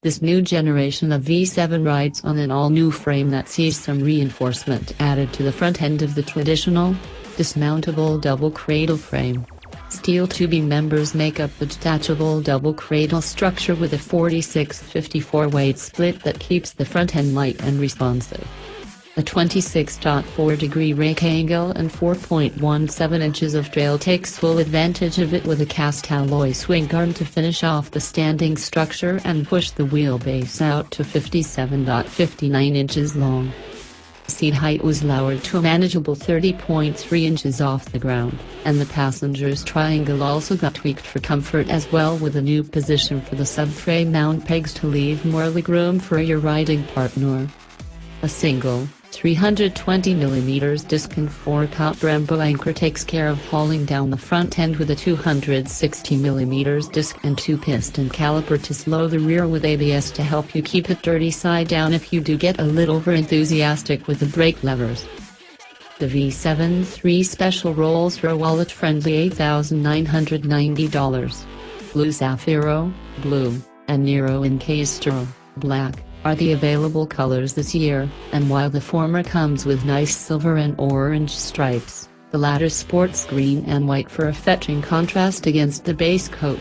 This new generation of V7 rides on an all-new frame that sees some reinforcement added to the front end of the traditional, dismountable double-cradle frame. Steel tubing members make up the detachable double-cradle structure with a 46-54 weight split that keeps the front end light and responsive. A 26.4-degree rake angle and 4.17 inches of trail takes full advantage of it with a cast alloy swing arm to finish off the standing structure and push the wheelbase out to 57.59 inches long. Seat height was lowered to a manageable 30.3 inches off the ground, and the passenger's triangle also got tweaked for comfort as well, with a new position for the subframe mount pegs to leave more legroom for your riding partner. A single 320mm disc and 4-caught Brembo anchor takes care of hauling down the front end with a 260mm disc and 2-piston caliper to slow the rear with ABS to help you keep it dirty side down if you do get a little over-enthusiastic with the brake levers. The V7 3 special rolls for a wallet-friendly $8,990. Blue Zafiro, Blue, and Nero in Castro, Black, are the available colors this year, and while the former comes with nice silver and orange stripes, the latter sports green and white for a fetching contrast against the base coat.